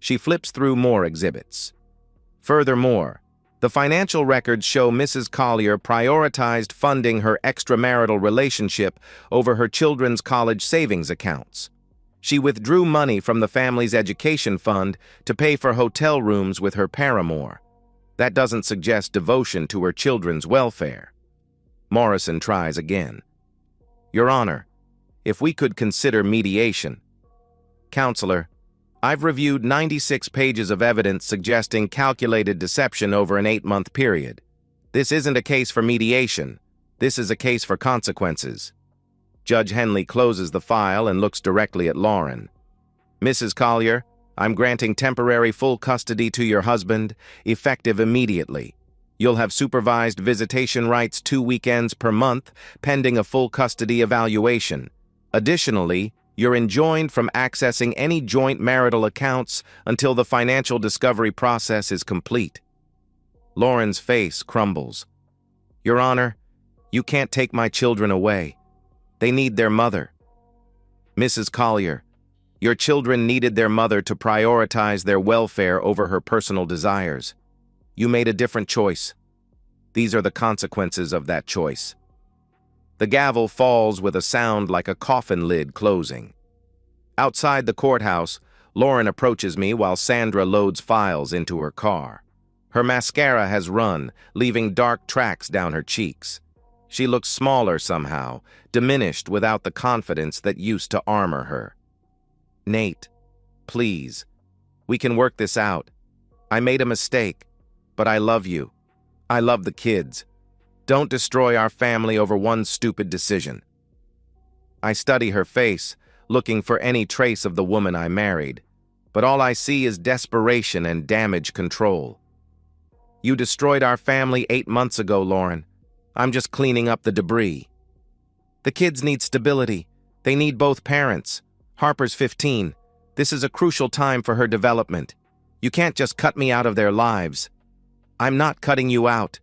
She flips through more exhibits. Furthermore, the financial records show Mrs. Collier prioritized funding her extramarital relationship over her children's college savings accounts. She withdrew money from the family's education fund to pay for hotel rooms with her paramour. That doesn't suggest devotion to her children's welfare. Morrison tries again. Your Honor, if we could consider mediation. Counselor, I've reviewed 96 pages of evidence suggesting calculated deception over an 8-month period. This isn't a case for mediation. This is a case for consequences. Judge Henley closes the file and looks directly at Lauren. Mrs. Collier, I'm granting temporary full custody to your husband, effective immediately. You'll have supervised visitation rights 2 weekends per month, pending a full custody evaluation. Additionally, you're enjoined from accessing any joint marital accounts until the financial discovery process is complete. Lauren's face crumbles. Your Honor, you can't take my children away. They need their mother. Mrs. Collier, your children needed their mother to prioritize their welfare over her personal desires. You made a different choice. These are the consequences of that choice. The gavel falls with a sound like a coffin lid closing. Outside the courthouse, Lauren approaches me while Sandra loads files into her car. Her mascara has run, leaving dark tracks down her cheeks. She looks smaller somehow, diminished without the confidence that used to armor her. Nate, please. We can work this out. I made a mistake, but I love you. I love the kids. Don't destroy our family over one stupid decision. I study her face, looking for any trace of the woman I married, but all I see is desperation and damage control. You destroyed our family 8 months ago, Lauren. I'm just cleaning up the debris. The kids need stability. They need both parents. Harper's 15. This is a crucial time for her development. You can't just cut me out of their lives. I'm not cutting you out.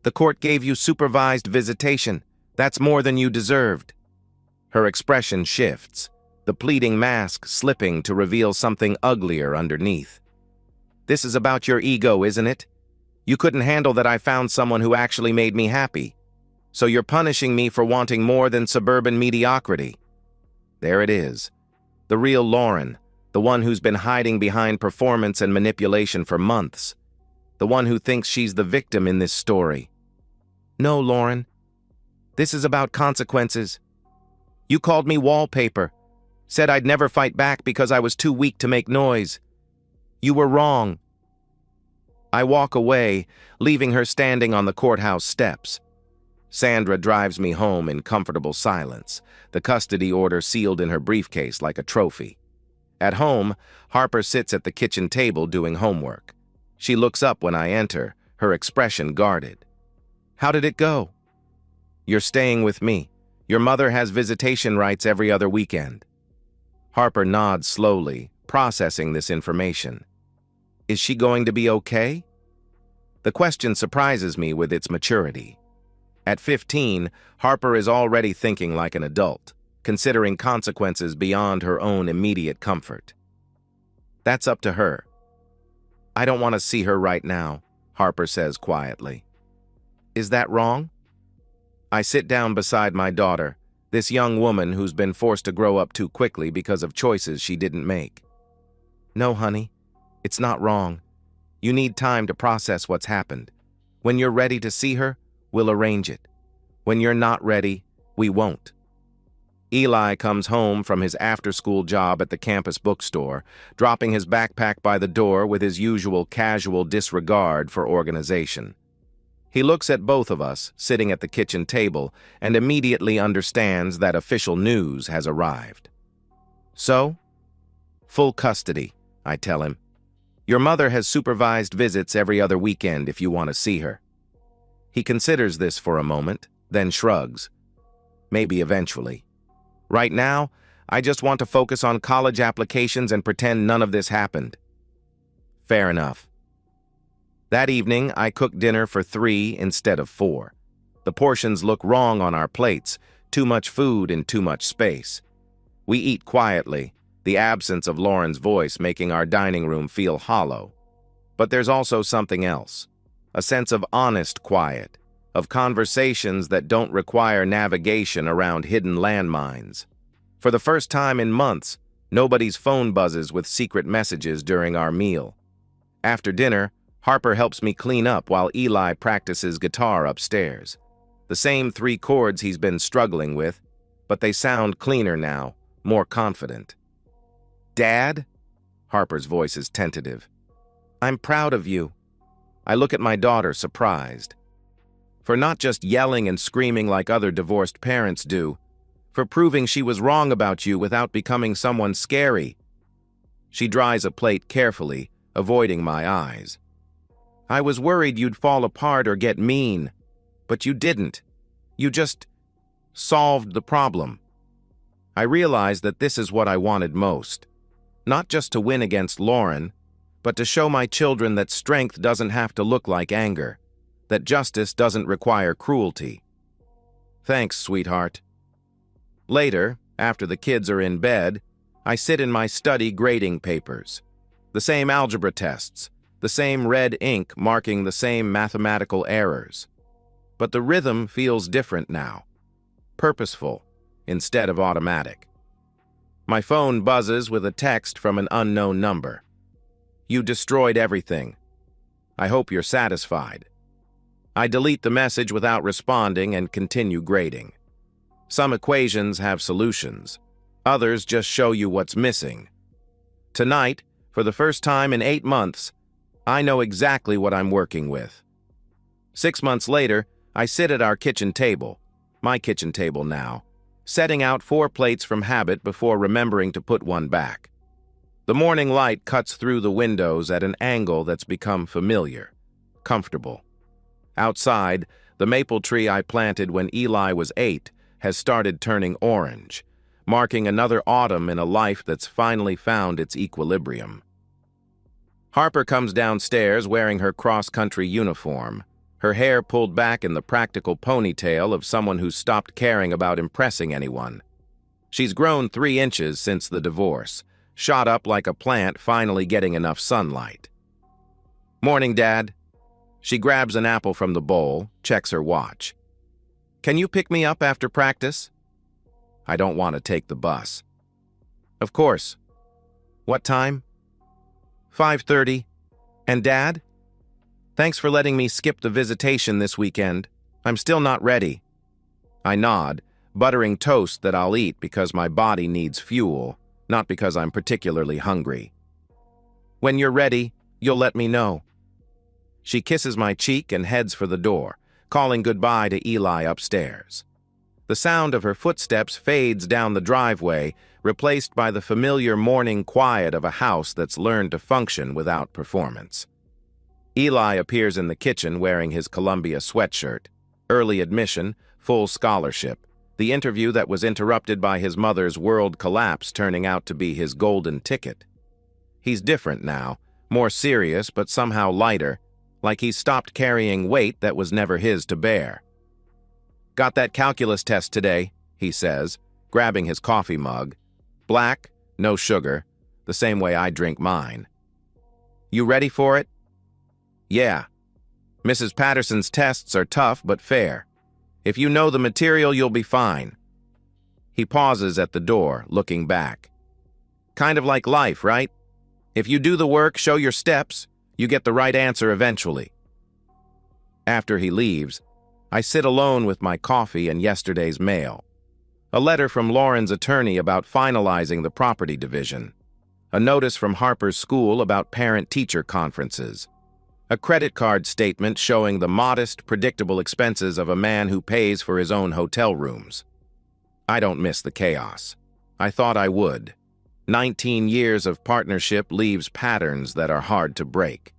The court gave you supervised visitation. That's more than you deserved. Her expression shifts, the pleading mask slipping to reveal something uglier underneath. This is about your ego, isn't it? You couldn't handle that I found someone who actually made me happy. So you're punishing me for wanting more than suburban mediocrity. There it is. The real Lauren, the one who's been hiding behind performance and manipulation for months. The one who thinks she's the victim in this story. No, Lauren. This is about consequences. You called me wallpaper, said I'd never fight back because I was too weak to make noise. You were wrong. I walk away, leaving her standing on the courthouse steps. Sandra drives me home in comfortable silence, the custody order sealed in her briefcase like a trophy. At home, Harper sits at the kitchen table doing homework. She looks up when I enter, her expression guarded. How did it go? You're staying with me. Your mother has visitation rights every other weekend. Harper nods slowly, processing this information. Is she going to be okay? The question surprises me with its maturity. At 15, Harper is already thinking like an adult, considering consequences beyond her own immediate comfort. That's up to her. I don't want to see her right now, Harper says quietly. Is that wrong? I sit down beside my daughter, this young woman who's been forced to grow up too quickly because of choices she didn't make. No, honey, it's not wrong. You need time to process what's happened. When you're ready to see her, we'll arrange it. When you're not ready, we won't. Eli comes home from his after-school job at the campus bookstore, dropping his backpack by the door with his usual casual disregard for organization. He looks at both of us, sitting at the kitchen table, and immediately understands that official news has arrived. So? Full custody, I tell him. Your mother has supervised visits every other weekend if you want to see her. He considers this for a moment, then shrugs. Maybe eventually. Right now, I just want to focus on college applications and pretend none of this happened. Fair enough. That evening, I cook dinner for 3 instead of 4. The portions look wrong on our plates, too much food in too much space. We eat quietly, the absence of Lauren's voice making our dining room feel hollow. But there's also something else, a sense of honest quiet, of conversations that don't require navigation around hidden landmines. For the first time in months, nobody's phone buzzes with secret messages during our meal. After dinner, Harper helps me clean up while Eli practices guitar upstairs. The same 3 chords he's been struggling with, but they sound cleaner now, more confident. "Dad?" Harper's voice is tentative. "I'm proud of you." I look at my daughter, surprised. For not just yelling and screaming like other divorced parents do, for proving she was wrong about you without becoming someone scary. She dries a plate carefully, avoiding my eyes. "I was worried you'd fall apart or get mean, but you didn't. You just solved the problem." I realized that this is what I wanted most. Not just to win against Lauren, but to show my children that strength doesn't have to look like anger, that justice doesn't require cruelty. "Thanks, sweetheart." Later, after the kids are in bed, I sit in my study grading papers. The same algebra tests, the same red ink marking the same mathematical errors. But the rhythm feels different now, purposeful instead of automatic. My phone buzzes with a text from an unknown number. "You destroyed everything. I hope you're satisfied." I delete the message without responding and continue grading. Some equations have solutions. Others just show you what's missing. Tonight, for the first time in 8 months, I know exactly what I'm working with. 6 months later, I sit at our kitchen table, my kitchen table now, setting out 4 plates from habit before remembering to put one back. The morning light cuts through the windows at an angle that's become familiar, comfortable. Outside, the maple tree I planted when Eli was 8 has started turning orange, marking another autumn in a life that's finally found its equilibrium. Harper comes downstairs wearing her cross-country uniform, her hair pulled back in the practical ponytail of someone who's stopped caring about impressing anyone. She's grown 3 inches since the divorce, shot up like a plant finally getting enough sunlight. "Morning, Dad." She grabs an apple from the bowl, checks her watch. "Can you pick me up after practice?" I don't want to take the bus. "Of course." "What time?" 5:30. "And Dad?" "Thanks for letting me skip the visitation this weekend. I'm still not ready." I nod, buttering toast that I'll eat because my body needs fuel, not because I'm particularly hungry. "When you're ready, you'll let me know." She kisses my cheek and heads for the door, calling goodbye to Eli upstairs. The sound of her footsteps fades down the driveway, replaced by the familiar morning quiet of a house that's learned to function without performance. Eli appears in the kitchen wearing his Columbia sweatshirt. Early admission, full scholarship. The interview that was interrupted by his mother's world collapse turning out to be his golden ticket. He's different now, more serious but somehow lighter, like he's stopped carrying weight that was never his to bear. "Got that calculus test today," he says, grabbing his coffee mug. Black, no sugar, the same way I drink mine. "You ready for it?" "Yeah. Mrs. Patterson's tests are tough but fair. If you know the material, you'll be fine." He pauses at the door, looking back. "Kind of like life, right? If you do the work, show your steps, you get the right answer eventually." After he leaves, I sit alone with my coffee and yesterday's mail. A letter from Lauren's attorney about finalizing the property division. A notice from Harper's school about parent-teacher conferences. A credit card statement showing the modest, predictable expenses of a man who pays for his own hotel rooms. I don't miss the chaos. I thought I would. 19 years of partnership leaves patterns that are hard to break.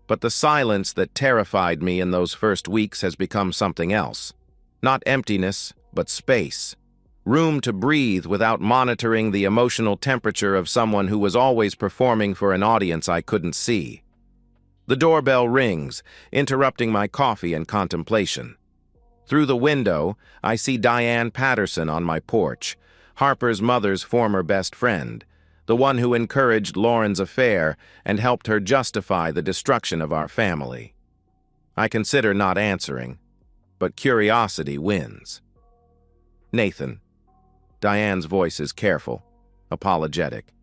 But the silence that terrified me in those first weeks has become something else. Not emptiness, but space. Room to breathe without monitoring the emotional temperature of someone who was always performing for an audience I couldn't see. The doorbell rings, interrupting my coffee and contemplation. Through the window, I see Diane Patterson on my porch, Harper's mother's former best friend, the one who encouraged Lauren's affair and helped her justify the destruction of our family. I consider not answering, but curiosity wins. Nathan. Diane's voice is careful, apologetic.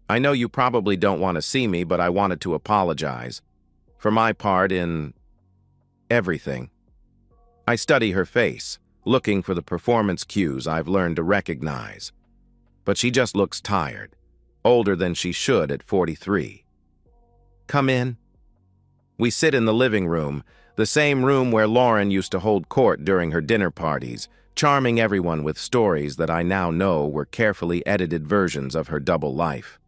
I know you probably don't want to see me, but I wanted to apologize. For my part in everything. I study her face, looking for the performance cues I've learned to recognize. But she just looks tired, older than she should at 43. Come in. We sit in the living room, the same room where Lauren used to hold court during her dinner parties, charming everyone with stories that I now know were carefully edited versions of her double life.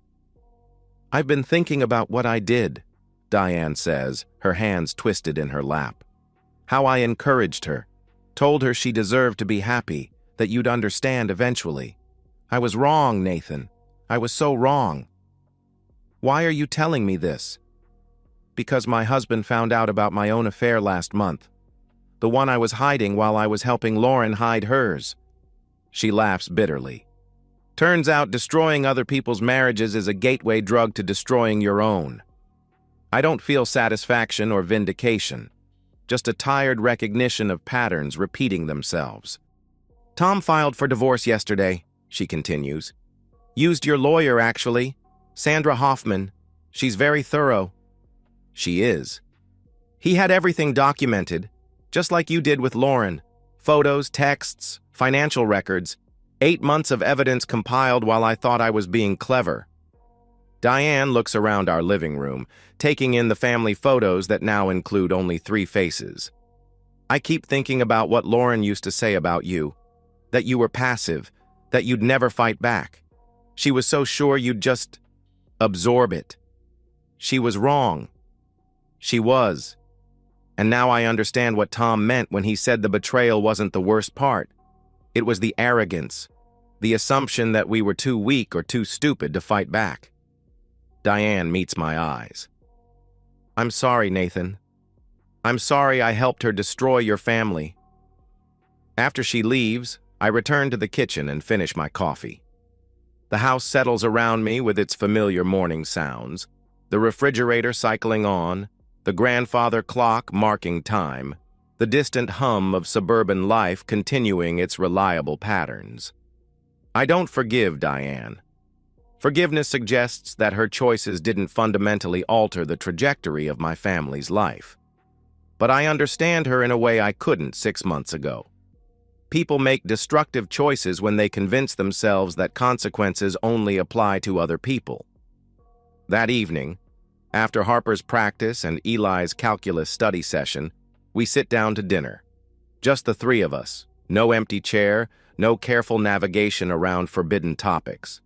I've been thinking about what I did, Diane says, her hands twisted in her lap. How I encouraged her, told her she deserved to be happy, that you'd understand eventually. I was wrong, Nathan. I was so wrong. Why are you telling me this? Because my husband found out about my own affair last month. The one I was hiding while I was helping Lauren hide hers. She laughs bitterly. Turns out destroying other people's marriages is a gateway drug to destroying your own. I don't feel satisfaction or vindication, just a tired recognition of patterns repeating themselves. Tom filed for divorce yesterday, she continues. Used your lawyer, actually. Sandra Hoffman. She's very thorough. She is. He had everything documented, just like you did with Lauren. Photos, texts, financial records. 8 months of evidence compiled while I thought I was being clever. Diane looks around our living room, taking in the family photos that now include only 3 faces. I keep thinking about what Lauren used to say about you, that you were passive, that you'd never fight back. She was so sure you'd just absorb it. She was wrong. She was. And now I understand what Tom meant when he said the betrayal wasn't the worst part. It was the arrogance, the assumption that we were too weak or too stupid to fight back. Diane meets my eyes. I'm sorry, Nathan. I'm sorry I helped her destroy your family. After she leaves, I return to the kitchen and finish my coffee. The house settles around me with its familiar morning sounds, the refrigerator cycling on, the grandfather clock marking time, the distant hum of suburban life continuing its reliable patterns. I don't forgive Diane. Forgiveness suggests that her choices didn't fundamentally alter the trajectory of my family's life. But I understand her in a way I couldn't 6 months ago. People make destructive choices when they convince themselves that consequences only apply to other people. That evening, after Harper's practice and Eli's calculus study session, we sit down to dinner. Just the 3 of us. No empty chair, no careful navigation around forbidden topics.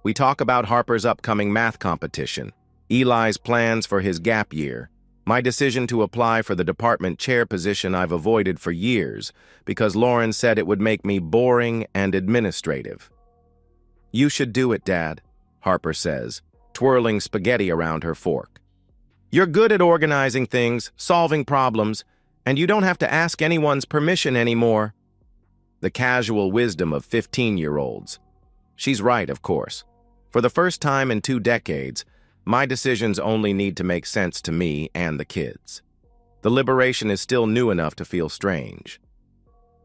We talk about Harper's upcoming math competition, Eli's plans for his gap year, my decision to apply for the department chair position I've avoided for years because Lauren said it would make me boring and administrative. You should do it, Dad, Harper says, twirling spaghetti around her fork. You're good at organizing things, solving problems, and you don't have to ask anyone's permission anymore. The casual wisdom of 15-year-olds. She's right, of course. For the first time in 2 decades, my decisions only need to make sense to me and the kids. The liberation is still new enough to feel strange.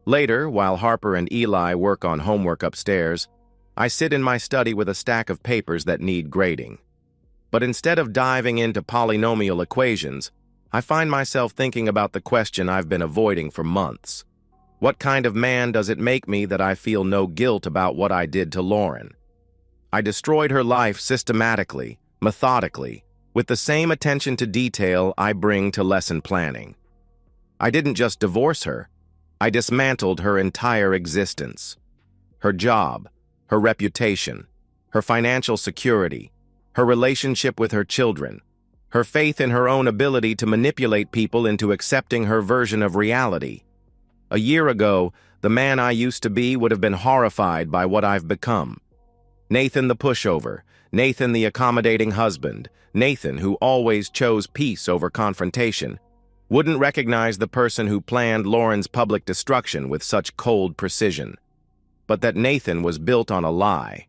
Later, while Harper and Eli work on homework upstairs, I sit in my study with a stack of papers that need grading. But instead of diving into polynomial equations, I find myself thinking about the question I've been avoiding for months. What kind of man does it make me that I feel no guilt about what I did to Lauren? I destroyed her life systematically, methodically, with the same attention to detail I bring to lesson planning. I didn't just divorce her, I dismantled her entire existence. Her job, her reputation, her financial security, her relationship with her children, her faith in her own ability to manipulate people into accepting her version of reality. A year ago, the man I used to be would have been horrified by what I've become. Nathan the pushover, Nathan the accommodating husband, Nathan who always chose peace over confrontation, wouldn't recognize the person who planned Lauren's public destruction with such cold precision. But that Nathan was built on a lie.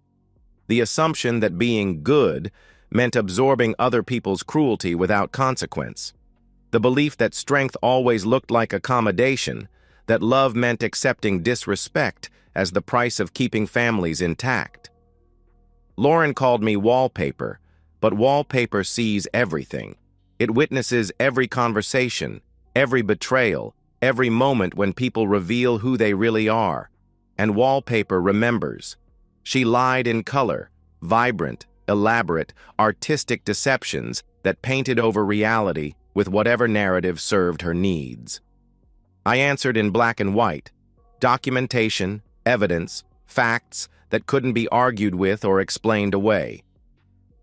The assumption that being good meant absorbing other people's cruelty without consequence. The belief that strength always looked like accommodation, that love meant accepting disrespect as the price of keeping families intact. Lauren called me wallpaper, but wallpaper sees everything. It witnesses every conversation, every betrayal, every moment when people reveal who they really are. And wallpaper remembers. She lied in color, vibrant, elaborate, artistic deceptions that painted over reality with whatever narrative served her needs. I answered in black and white, documentation, evidence, facts that couldn't be argued with or explained away.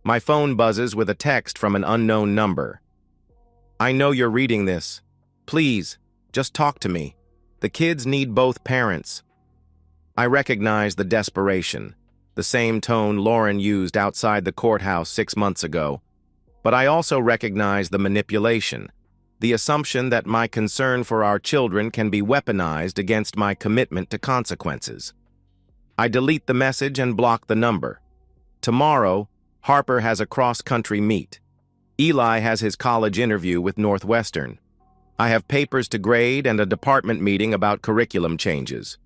My phone buzzes with a text from an unknown number. I know you're reading this. Please, just talk to me. The kids need both parents. I recognize the desperation, the same tone Lauren used outside the courthouse 6 months ago. But I also recognize the manipulation, the assumption that my concern for our children can be weaponized against my commitment to consequences. I delete the message and block the number. Tomorrow, Harper has a cross-country meet. Eli has his college interview with Northwestern. I have papers to grade and a department meeting about curriculum changes.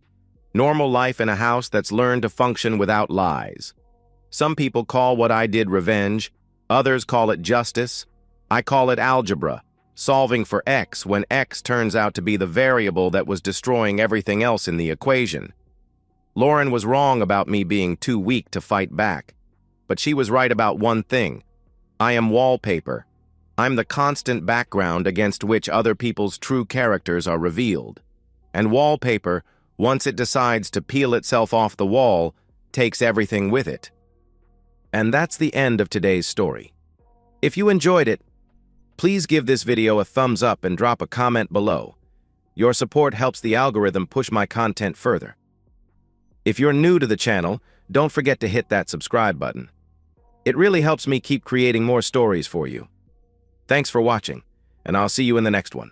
Normal life in a house that's learned to function without lies. Some people call what I did revenge, others call it justice. I call it algebra, solving for x when x turns out to be the variable that was destroying everything else in the equation. Lauren was wrong about me being too weak to fight back, but she was right about one thing. I am wallpaper. I'm the constant background against which other people's true characters are revealed. And wallpaper, once it decides to peel itself off the wall, takes everything with it. And that's the end of today's story. If you enjoyed it, please give this video a thumbs up and drop a comment below. Your support helps the algorithm push my content further. If you're new to the channel, don't forget to hit that subscribe button. It really helps me keep creating more stories for you. Thanks for watching, and I'll see you in the next one.